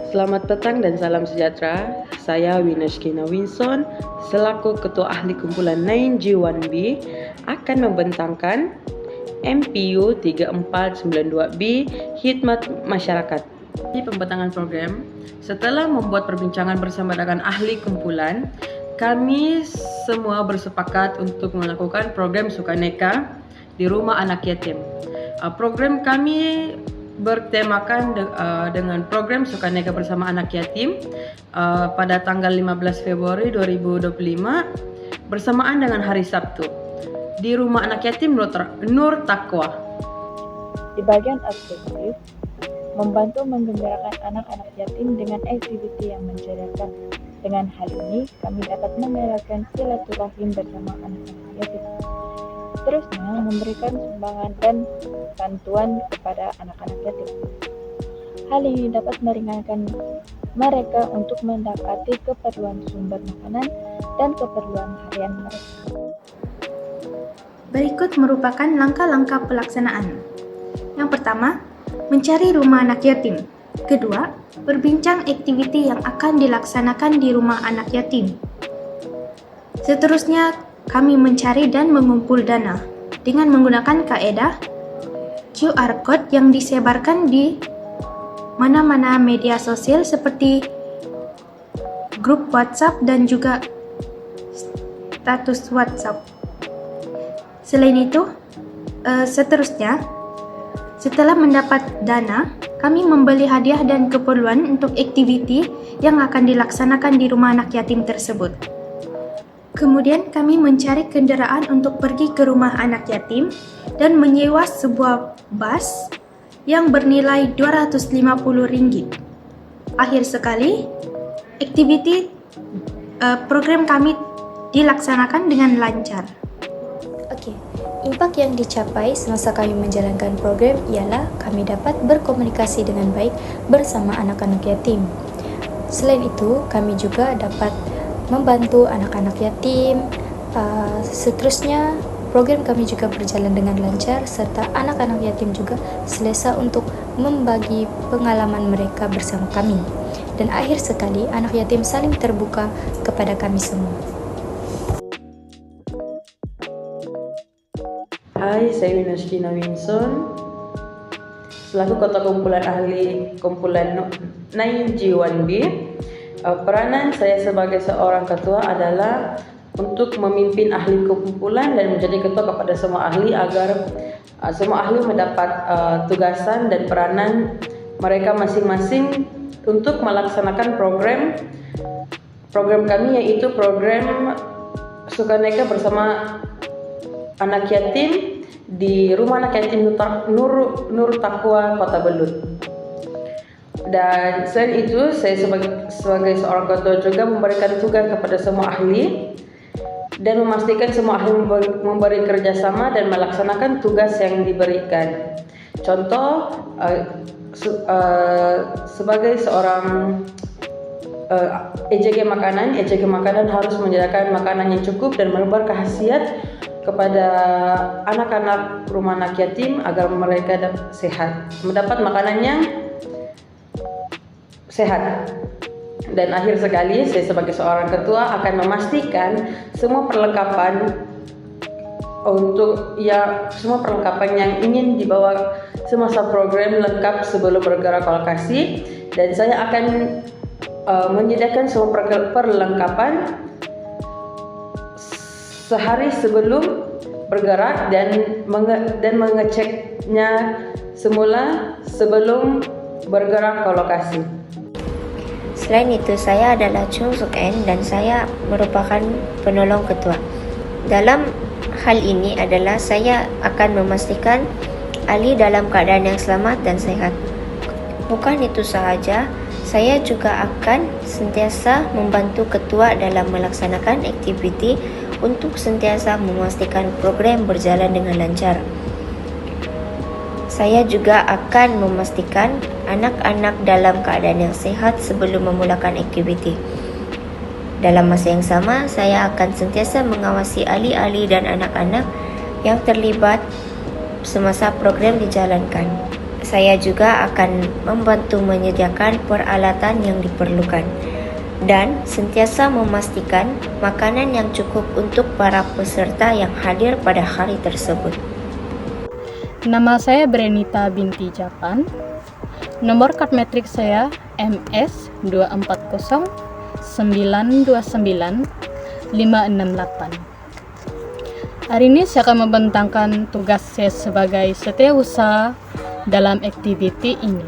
Selamat petang dan salam sejahtera. Saya Winashkina Winson, selaku Ketua Ahli Kumpulan 9G1B, akan membentangkan MPU 3492B Khidmat Masyarakat. Di pembentangan program, setelah membuat perbincangan bersama dengan ahli kumpulan, kami semua bersepakat untuk melakukan program Sukaneka di Rumah Anak Yatim. Program kami bertemakan dengan program Sukaneka bersama anak yatim pada tanggal 15 Februari 2025 bersamaan dengan hari Sabtu di Rumah Anak Yatim Nur Taqwa. Di bagian aktivitas, membantu menggembirakan anak-anak yatim dengan aktiviti yang mencerdaskan. Dengan hal ini, kami dapat mengeratkan silaturahim bersama anak-anak yatim. Terusnya, memberikan sumbangan dan bantuan kepada anak-anak yatim. Hal ini dapat meringankan mereka untuk mendapati keperluan sumber makanan dan keperluan harian mereka. Berikut merupakan langkah-langkah pelaksanaan. Yang pertama, mencari rumah anak yatim. Kedua, berbincang aktiviti yang akan dilaksanakan di rumah anak yatim. Seterusnya, kami mencari dan mengumpul dana dengan menggunakan kaedah QR Code yang disebarkan di mana-mana media sosial seperti grup WhatsApp dan juga status WhatsApp. Selain itu, seterusnya, setelah mendapat dana, kami membeli hadiah dan keperluan untuk aktiviti yang akan dilaksanakan di rumah anak yatim tersebut. Kemudian kami mencari kendaraan untuk pergi ke rumah anak yatim dan menyewa sebuah bus yang bernilai Rp250. Akhir sekali, aktiviti program kami dilaksanakan dengan lancar. Oke, impak yang dicapai semasa kami menjalankan program ialah kami dapat berkomunikasi dengan baik bersama anak-anak yatim. Selain itu, kami juga dapat membantu anak-anak yatim. Seterusnya, program kami juga berjalan dengan lancar serta anak-anak yatim juga selesa untuk membagi pengalaman mereka bersama kami. Dan akhir sekali, anak yatim saling terbuka kepada kami semua. Hai, saya Winashkina Winson, selaku Ketua Kumpulan Ahli Kumpulan 9G1B. Peranan saya sebagai seorang ketua adalah untuk memimpin ahli kumpulan dan menjadi ketua kepada semua ahli agar semua ahli mendapat tugasan dan peranan mereka masing-masing untuk melaksanakan program kami, yaitu program Sukaneka bersama anak yatim di Rumah Anak Yatim Nur Taqwa, Kota Belut. Dan selain itu, saya sebagai seorang ketua juga memberikan tugas kepada semua ahli dan memastikan semua ahli memberi kerjasama dan melaksanakan tugas yang diberikan. Contoh, sebagai seorang EJG makanan harus menyediakan makanan yang cukup dan berkhasiat kepada anak-anak rumah anak yatim agar mereka sehat, mendapat makanan yang sehat. Dan akhir sekali, saya sebagai seorang ketua akan memastikan semua perlengkapan yang ingin dibawa semasa program lengkap sebelum bergerak ke lokasi, dan saya akan menyediakan semua perlengkapan sehari sebelum bergerak dan mengeceknya semula sebelum bergerak ke lokasi. Selain itu, saya adalah Chung Suk En dan saya merupakan penolong ketua. Dalam hal ini adalah saya akan memastikan ahli dalam keadaan yang selamat dan sehat. Bukan itu sahaja, saya juga akan sentiasa membantu ketua dalam melaksanakan aktiviti untuk sentiasa memastikan program berjalan dengan lancar. Saya juga akan memastikan anak-anak dalam keadaan yang sehat sebelum memulakan aktiviti. Dalam masa yang sama, saya akan sentiasa mengawasi ahli-ahli dan anak-anak yang terlibat semasa program dijalankan. Saya juga akan membantu menyediakan peralatan yang diperlukan dan sentiasa memastikan makanan yang cukup untuk para peserta yang hadir pada hari tersebut. Nama saya Brenita binti Japan. Nomor kad metrik saya MS 240 929 568. Hari ini saya akan membentangkan tugas saya sebagai setiausaha dalam aktiviti ini.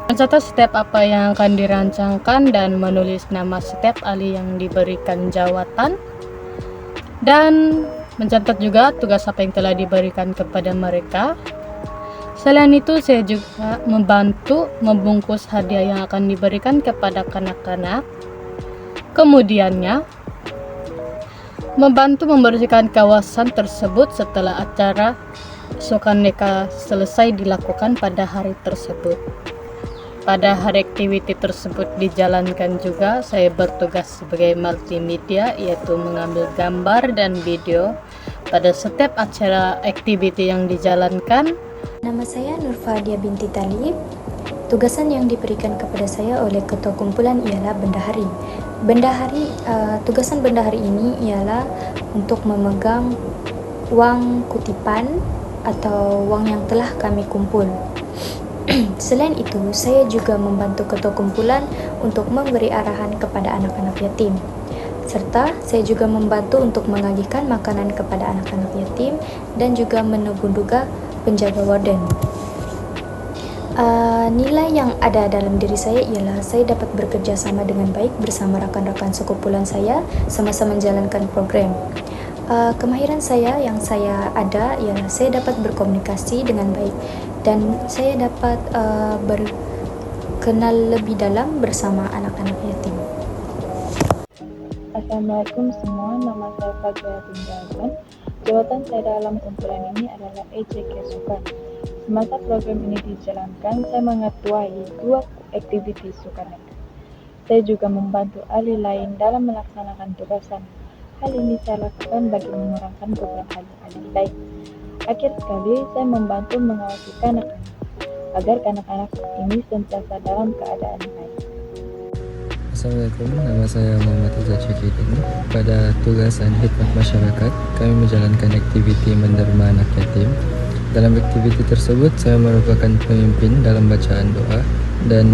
Mencatat setiap apa yang akan dirancangkan dan menulis nama setiap ahli yang diberikan jawatan, dan mencatat juga tugas apa yang telah diberikan kepada mereka. Selain itu, saya juga membantu membungkus hadiah yang akan diberikan kepada kanak-kanak. Kemudiannya, membantu membersihkan kawasan tersebut setelah acara Sukaneka selesai dilakukan pada hari tersebut. Pada hari aktiviti tersebut dijalankan juga, saya bertugas sebagai multimedia, yaitu mengambil gambar dan video pada setiap acara aktiviti yang dijalankan. Nama saya Nurfadia binti Talib. Tugasan yang diberikan kepada saya oleh ketua kumpulan ialah bendahari. Tugasan bendahari ini ialah untuk memegang wang kutipan atau wang yang telah kami kumpul. Selain itu, saya juga membantu ketua kumpulan untuk memberi arahan kepada anak-anak yatim. Serta saya juga membantu untuk mengagihkan makanan kepada anak-anak yatim dan juga menunggu penjaga warden. Nilai yang ada dalam diri saya ialah saya dapat bekerja sama dengan baik bersama rakan-rakan sekumpulan saya semasa menjalankan program. Kemahiran saya yang saya ada ialah saya dapat berkomunikasi dengan baik dan saya dapat berkenal lebih dalam bersama anak-anak yatim. Assalamualaikum semua, nama saya Fadila binti Azman. Jawatan saya dalam kumpulan ini adalah EJK Sukan. Semasa program ini dijalankan, saya mengetuai 2 aktiviti Sukaneka. Saya juga membantu ahli lain dalam melaksanakan tugasan. Hal ini saya lakukan bagi mengurangkan beban ahli-ahli lain. Akhir sekali, saya membantu mengawasi kanak-kanak agar kanak-kanak ini sentiasa dalam keadaan baik. Assalamualaikum, nama saya Muhammad Izzat Syakidin. Pada tugasan khidmat masyarakat, kami menjalankan aktiviti menderma anak yatim. Dalam aktiviti tersebut, saya merupakan pemimpin dalam bacaan doa, dan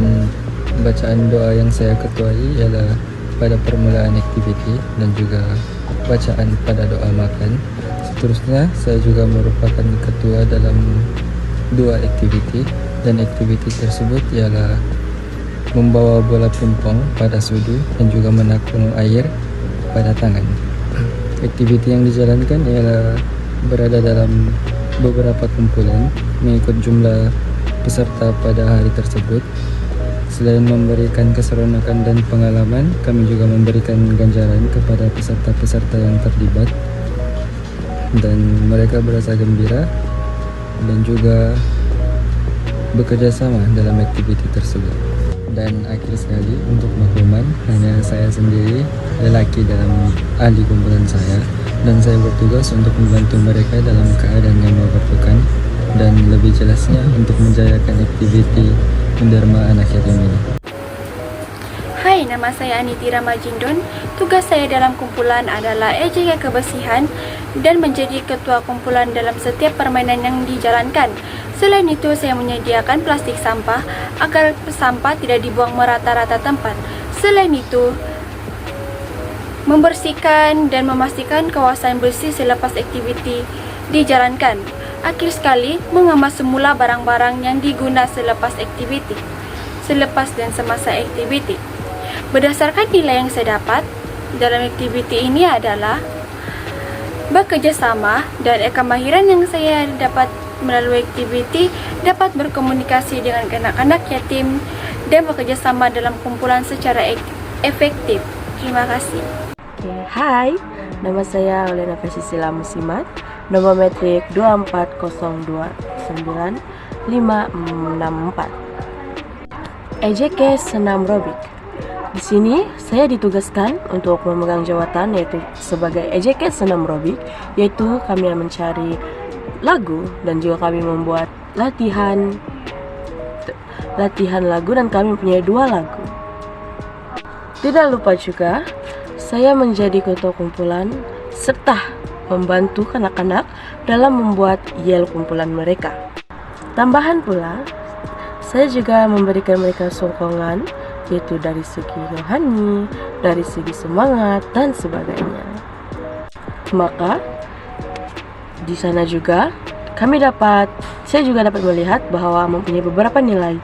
bacaan doa yang saya ketuai ialah pada permulaan aktiviti dan juga bacaan pada doa makan. Seterusnya, saya juga merupakan ketua dalam 2 aktiviti, dan aktiviti tersebut ialah membawa bola pingpong pada sudu dan juga menakung air pada tangan. Aktiviti yang dijalankan ialah berada dalam beberapa kumpulan mengikut jumlah peserta pada hari tersebut. Selain memberikan keseronokan dan pengalaman, kami juga memberikan ganjaran kepada peserta-peserta yang terlibat, dan mereka berasa gembira dan juga bekerja sama dalam aktiviti tersebut. Dan akhir sekali, untuk makluman, hanya saya sendiri lelaki dalam ahli kumpulan saya, dan saya bertugas untuk membantu mereka dalam keadaan yang memerlukan, dan lebih jelasnya untuk menjayakan aktiviti menderma anak yatim ini. Hai, nama saya Anitira Majindun. Tugas saya dalam kumpulan adalah EJK Kebersihan dan menjadi ketua kumpulan dalam setiap permainan yang dijalankan. Selain itu, saya menyediakan plastik sampah agar sampah tidak dibuang merata-rata tempat. Selain itu, membersihkan dan memastikan kawasan bersih selepas aktiviti dijalankan. Akhir sekali, mengemas semula barang-barang yang digunakan selepas aktiviti, selepas dan semasa aktiviti. Berdasarkan nilai yang saya dapat dalam aktiviti ini adalah bekerja sama, dan kemahiran yang saya dapat melalui aktiviti dapat berkomunikasi dengan anak-anak yatim dan bekerja sama dalam kumpulan secara efektif. Terima kasih. Hai, nama saya Olena Fesisila Musimat, nomor metrik 240295664. EJK Senam Robik. Di sini saya ditugaskan untuk memegang jawatan yaitu sebagai EJK Senam Robik, yaitu kami mencari lagu dan juga kami membuat latihan latihan lagu dan kami mempunyai 2 lagu. Tidak lupa juga, saya menjadi ketua kumpulan serta membantu kanak-kanak dalam membuat yel kumpulan mereka. Tambahan pula, saya juga memberikan mereka sokongan, yaitu dari segi rohani, dari segi semangat, dan sebagainya. Maka, di sana juga saya juga dapat melihat bahwa mempunyai beberapa nilai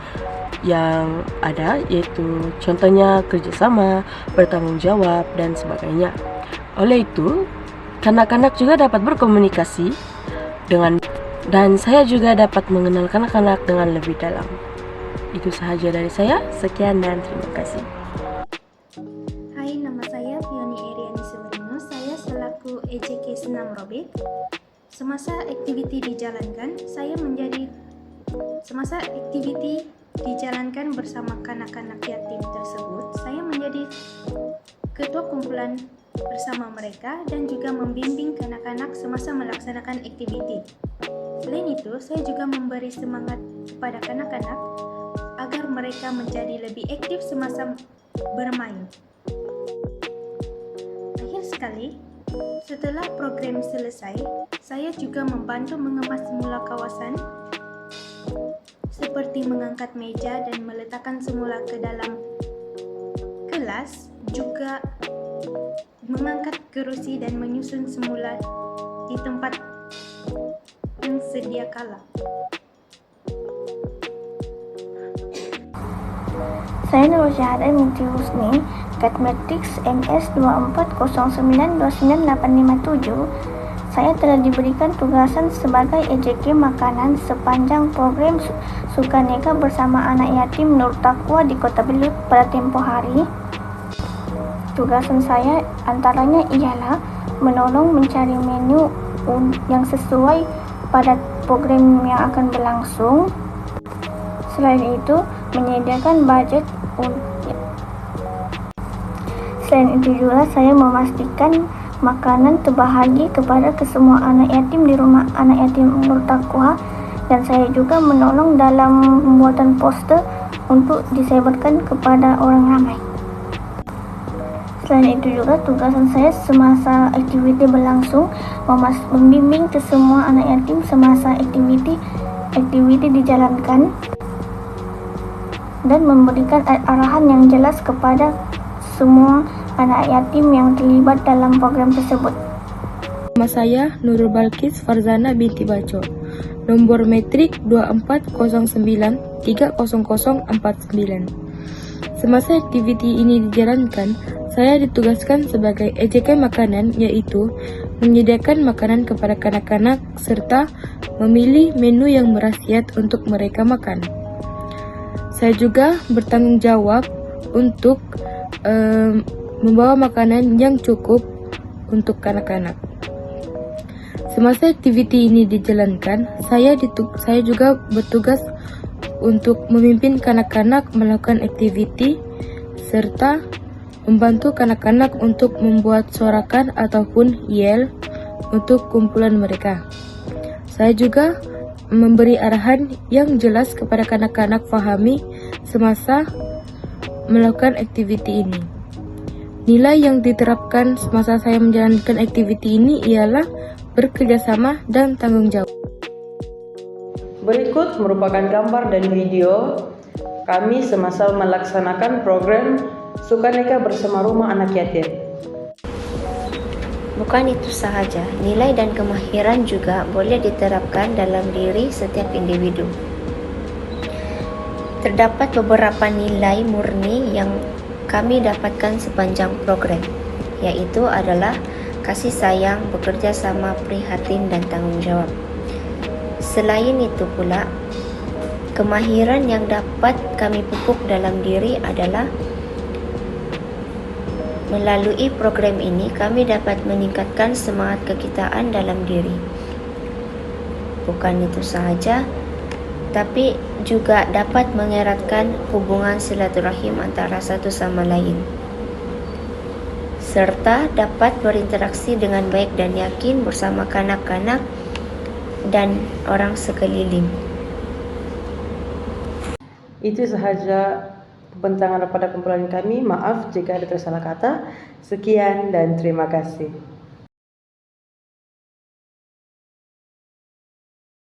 yang ada, yaitu contohnya kerjasama, bertanggung jawab, dan sebagainya. Oleh itu, kanak-kanak juga dapat berkomunikasi dan saya juga dapat mengenal kanak-kanak dengan lebih dalam. Itu sahaja dari saya. Sekian dan terima kasih. Hai, nama saya Fioni Eriani Severino. Saya selaku EJK Senam Robik. Semasa aktiviti dijalankan bersama kanak-kanak yatim tersebut, saya menjadi ketua kumpulan bersama mereka dan juga membimbing kanak-kanak semasa melaksanakan aktiviti. Selain itu, saya juga memberi semangat kepada kanak-kanak agar mereka menjadi lebih aktif semasa bermain. Akhir sekali, setelah program selesai, saya juga membantu mengemas semula kawasan seperti mengangkat meja dan meletakkan semula ke dalam kelas, juga mengangkat kerusi dan menyusun semula di tempat yang sedia kala. Saya Nurul Syahada Minti Husni, Matrix MS 2409298557. Saya telah diberikan tugasan sebagai EJK makanan sepanjang program Sukaneka bersama anak yatim Nur Taqwa di Kota Belud pada tempoh hari. Tugasan saya antaranya ialah menolong mencari menu yang sesuai pada program yang akan berlangsung. Selain itu, menyediakan budget. Selain itu juga saya memastikan makanan terbahagi kepada kesemua anak yatim di rumah anak yatim Nur Taqwa, dan saya juga menolong dalam pembuatan poster untuk disebarkan kepada orang ramai. Selain itu juga tugasan saya semasa aktiviti berlangsung membimbing ke semua anak yatim semasa aktiviti dijalankan dan memberikan arahan yang jelas kepada semua anak yatim yang terlibat dalam program tersebut. Nama saya Nurul Balkis Farzana binti Baco. Nomor metrik 2409300049. Semasa aktiviti ini dijalankan, saya ditugaskan sebagai EJK makanan, yaitu menyediakan makanan kepada kanak-kanak serta memilih menu yang berkhasiat untuk mereka makan. Saya juga bertanggung jawab untuk membawa makanan yang cukup untuk kanak-kanak. Semasa aktiviti ini dijalankan, saya juga bertugas untuk memimpin kanak-kanak melakukan aktiviti serta membantu kanak-kanak untuk membuat sorakan ataupun yel untuk kumpulan mereka. Saya juga memberi arahan yang jelas kepada kanak-kanak fahami semasa melakukan aktiviti ini. Nilai yang diterapkan semasa saya menjalankan aktiviti ini ialah bekerjasama dan tanggung jawab. Berikut merupakan gambar dan video kami semasa melaksanakan program Sukaneka bersama Rumah Anak Yatim. Bukan itu sahaja, nilai dan kemahiran juga boleh diterapkan dalam diri setiap individu. Terdapat beberapa nilai murni yang kami dapatkan sepanjang program, yaitu adalah kasih sayang, bekerja sama, prihatin, dan tanggung jawab. Selain itu pula, kemahiran yang dapat kami pupuk dalam diri adalah melalui program ini kami dapat meningkatkan semangat kekitaan dalam diri. Bukan itu sahaja, tapi juga dapat mengeratkan hubungan silaturahim antara satu sama lain, serta dapat berinteraksi dengan baik dan yakin bersama kanak-kanak dan orang sekeliling. Itu sahaja pembentangan pada kumpulan kami. Maaf jika ada tersalah kata. Sekian dan terima kasih.